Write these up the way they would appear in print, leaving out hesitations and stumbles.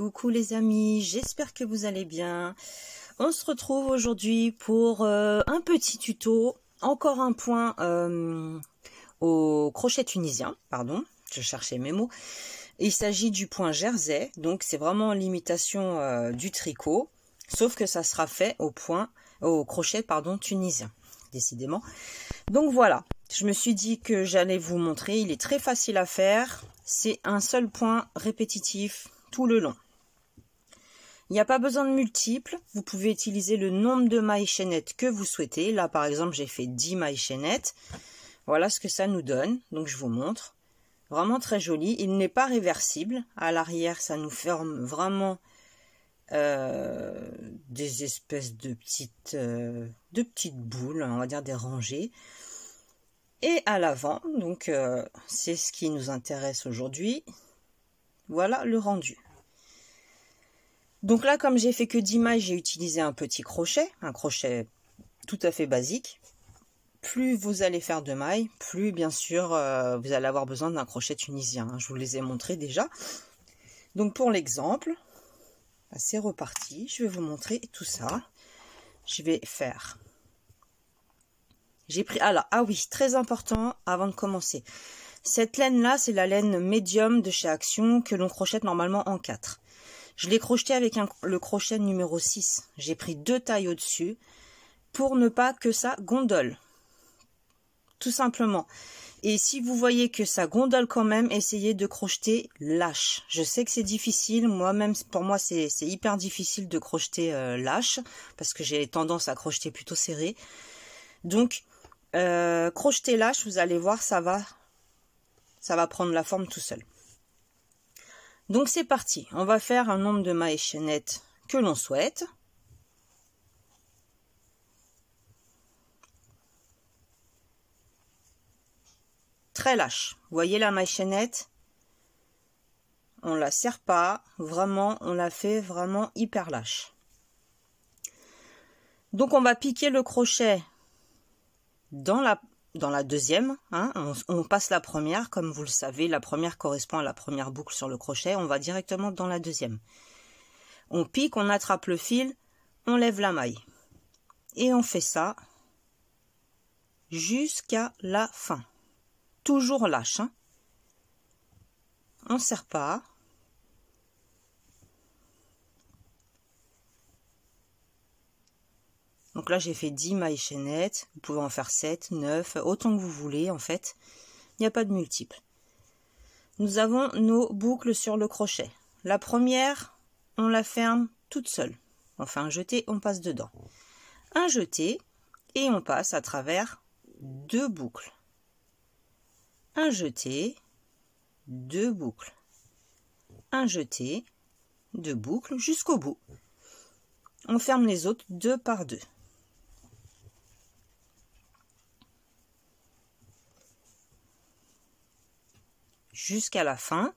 Coucou les amis, j'espère que vous allez bien. On se retrouve aujourd'hui pour un petit tuto, encore un point au crochet tunisien, pardon, je cherchais mes mots. Il s'agit du point jersey, donc c'est vraiment l'imitation du tricot, sauf que ça sera fait au crochet pardon, tunisien, décidément. Donc voilà, je me suis dit que j'allais vous montrer, il est très facile à faire, c'est un seul point répétitif tout le long. Il n'y a pas besoin de multiples, vous pouvez utiliser le nombre de mailles chaînettes que vous souhaitez. Là par exemple j'ai fait 10 mailles chaînettes, voilà ce que ça nous donne, donc je vous montre. Vraiment très joli, il n'est pas réversible, à l'arrière ça nous forme vraiment des espèces de petites boules, on va dire des rangées. Et à l'avant, donc c'est ce qui nous intéresse aujourd'hui, voilà le rendu. Donc là, comme j'ai fait que 10 mailles, j'ai utilisé un petit crochet, un crochet tout à fait basique. Plus vous allez faire de mailles, plus bien sûr vous allez avoir besoin d'un crochet tunisien. Je vous les ai montrés déjà. Donc pour l'exemple, c'est reparti. Je vais vous montrer tout ça. Je vais faire... J'ai pris... Alors, ah oui, très important avant de commencer. Cette laine-là, c'est la laine médium de chez Action que l'on crochette normalement en 4. Je l'ai crocheté avec le crochet numéro 6. J'ai pris 2 tailles au-dessus pour ne pas que ça gondole. Tout simplement. Et si vous voyez que ça gondole quand même, essayez de crocheter lâche. Je sais que c'est difficile. Moi-même, pour moi, c'est hyper difficile de crocheter lâche parce que j'ai tendance à crocheter plutôt serré. Donc, crocheter lâche, vous allez voir, ça va prendre la forme tout seul. Donc c'est parti, on va faire un nombre de mailles chaînettes que l'on souhaite. Très lâche, vous voyez la maille chaînette, on la serre pas, vraiment, on la fait vraiment hyper lâche. Donc on va piquer le crochet dans la deuxième, hein, on passe la première, comme vous le savez, la première correspond à la première boucle sur le crochet, on va directement dans la deuxième. On pique, on attrape le fil, on lève la maille. Et on fait ça jusqu'à la fin. Toujours lâche, hein. On ne serre pas. Donc là, j'ai fait 10 mailles chaînettes. Vous pouvez en faire 7, 9, autant que vous voulez, en fait. Il n'y a pas de multiple. Nous avons nos boucles sur le crochet. La première, on la ferme toute seule. On fait un jeté, on passe dedans. Un jeté, et on passe à travers 2 boucles. Un jeté, 2 boucles. Un jeté, 2 boucles jusqu'au bout. On ferme les autres 2 par 2. Jusqu'à la fin.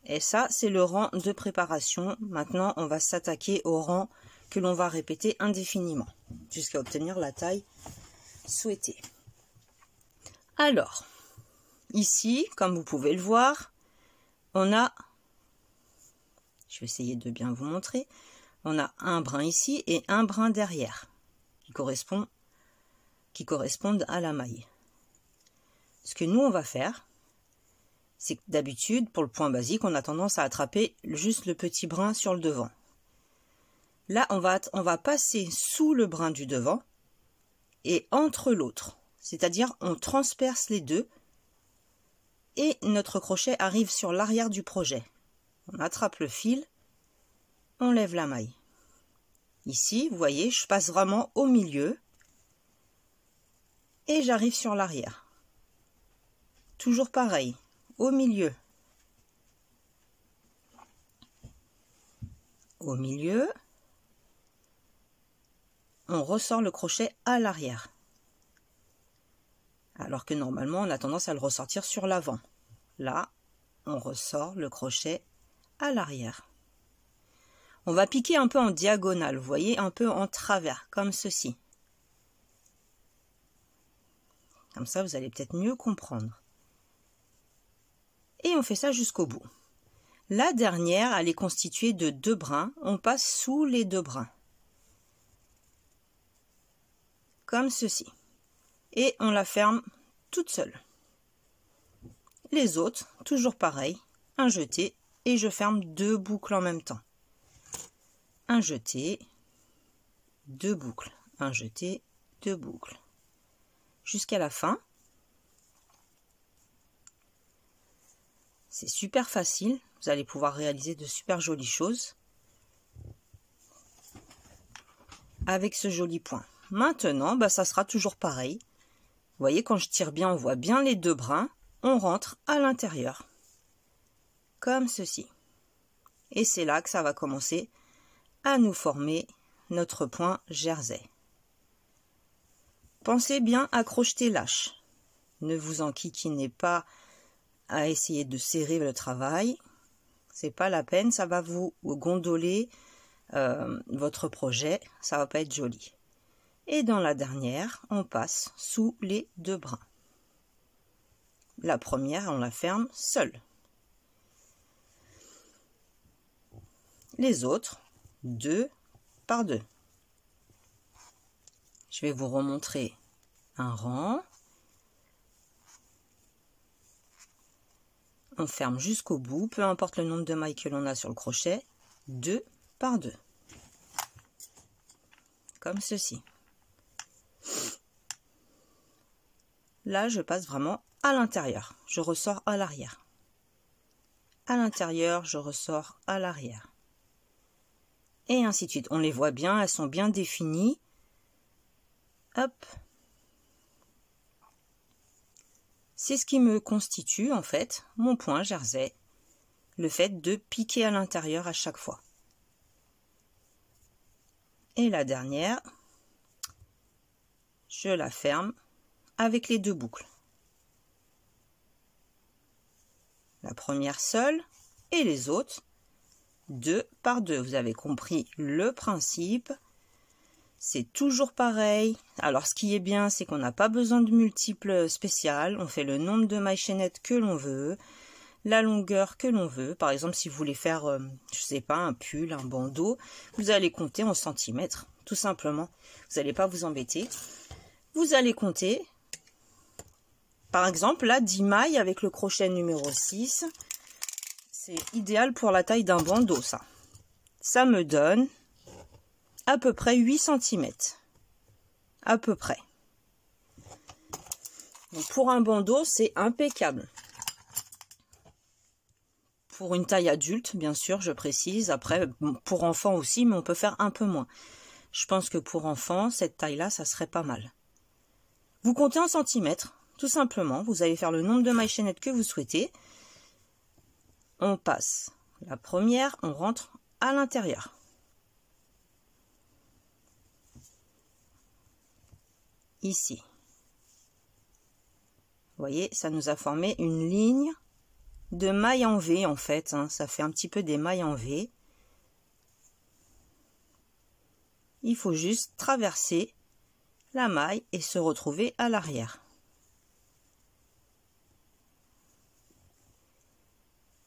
Et ça, c'est le rang de préparation. Maintenant, on va s'attaquer au rang que l'on va répéter indéfiniment, jusqu'à obtenir la taille souhaitée. Alors, ici, comme vous pouvez le voir, on a, je vais essayer de bien vous montrer, on a un brin ici et un brin derrière, qui correspondent à la maille. Ce que nous, on va faire, c'est que d'habitude, pour le point basique, on a tendance à attraper juste le petit brin sur le devant. Là, on va passer sous le brin du devant et entre l'autre. C'est-à-dire, on transperce les deux et notre crochet arrive sur l'arrière du projet. On attrape le fil, on lève la maille. Ici, vous voyez, je passe vraiment au milieu et j'arrive sur l'arrière. Toujours pareil, au milieu. Au milieu, on ressort le crochet à l'arrière. Alors que normalement, on a tendance à le ressortir sur l'avant. Là, on ressort le crochet à l'arrière. On va piquer un peu en diagonale, vous voyez, un peu en travers, comme ceci. Comme ça, vous allez peut-être mieux comprendre. Et on fait ça jusqu'au bout. La dernière, elle est constituée de 2 brins. On passe sous les 2 brins. Comme ceci. Et on la ferme toute seule. Les autres, toujours pareil, un jeté et je ferme 2 boucles en même temps. Un jeté, 2 boucles, un jeté, 2 boucles. Jusqu'à la fin. C'est super facile, vous allez pouvoir réaliser de super jolies choses avec ce joli point. Maintenant, ça sera toujours pareil. Vous voyez, quand je tire bien, on voit bien les 2 brins. On rentre à l'intérieur, comme ceci. Et c'est là que ça va commencer à nous former notre point jersey. Pensez bien à crocheter lâche. Ne vous enquiquinez pas à essayer de serrer le travail. C'est pas la peine, ça va vous gondoler votre projet, ça va pas être joli. Et dans la dernière, on passe sous les 2 brins. La première, on la ferme seule. Les autres, 2 par 2. Je vais vous remontrer un rang. On ferme jusqu'au bout, peu importe le nombre de mailles que l'on a sur le crochet, 2 par 2. Comme ceci. Là, je passe vraiment à l'intérieur. Je ressors à l'arrière. À l'intérieur, je ressors à l'arrière. Et ainsi de suite. On les voit bien, elles sont bien définies. Hop. C'est ce qui me constitue, en fait, mon point jersey. Le fait de piquer à l'intérieur à chaque fois. Et la dernière, je la ferme avec les 2 boucles. La première seule et les autres 2 par 2. Vous avez compris le principe. C'est toujours pareil. Alors ce qui est bien, c'est qu'on n'a pas besoin de multiples spéciales. On fait le nombre de mailles chaînettes que l'on veut, la longueur que l'on veut. Par exemple, si vous voulez faire, je sais pas, un pull, un bandeau, vous allez compter en centimètres, tout simplement. Vous n'allez pas vous embêter. Vous allez compter. Par exemple, là, 10 mailles avec le crochet numéro 6. C'est idéal pour la taille d'un bandeau, ça. Ça me donne à peu près 8 cm. À peu près. Donc pour un bandeau, c'est impeccable. Pour une taille adulte, bien sûr, je précise. Après, pour enfants aussi, mais on peut faire un peu moins. Je pense que pour enfants, cette taille-là, ça serait pas mal. Vous comptez en centimètres. Tout simplement, vous allez faire le nombre de mailles chaînettes que vous souhaitez. On passe la première, on rentre à l'intérieur. Ici. Vous voyez, ça nous a formé une ligne de mailles en V en fait. Ça fait un petit peu des mailles en V. Il faut juste traverser la maille et se retrouver à l'arrière.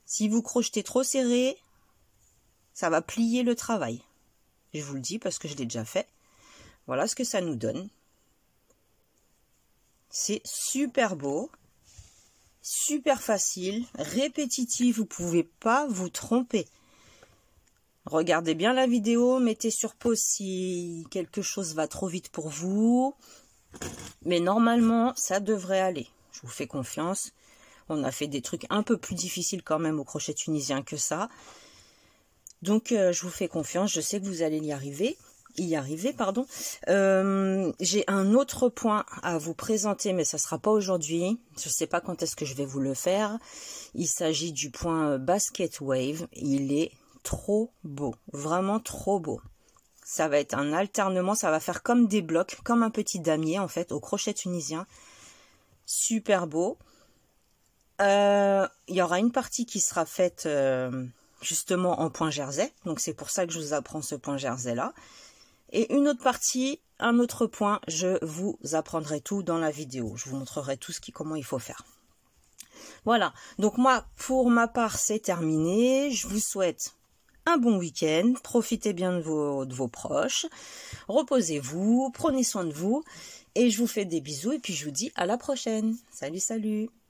Si vous crochetez trop serré, ça va plier le travail. Je vous le dis parce que je l'ai déjà fait. Voilà ce que ça nous donne. C'est super beau, super facile, répétitif, vous ne pouvez pas vous tromper. Regardez bien la vidéo, mettez sur pause si quelque chose va trop vite pour vous. Mais normalement, ça devrait aller. Je vous fais confiance. On a fait des trucs un peu plus difficiles quand même au crochet tunisien que ça. Donc, je vous fais confiance. Je sais que vous allez y arriver. J'ai un autre point à vous présenter, mais ça ne sera pas aujourd'hui. Je ne sais pas quand est-ce que je vais vous le faire. Il s'agit du point Basket Wave. Il est trop beau. Vraiment trop beau. Ça va être un alternement. Ça va faire comme des blocs, comme un petit damier en fait, au crochet tunisien. Super beau. Il y aura une partie qui sera faite justement en point jersey, donc c'est pour ça que je vous apprends ce point jersey là, et une autre partie, un autre point, je vous apprendrai tout dans la vidéo, je vous montrerai tout comment il faut faire. Voilà, donc moi, pour ma part, c'est terminé. Je vous souhaite un bon week-end. Profitez bien de vos proches. Reposez-vous, prenez soin de vous. Et je vous fais des bisous et puis je vous dis à la prochaine. Salut, salut!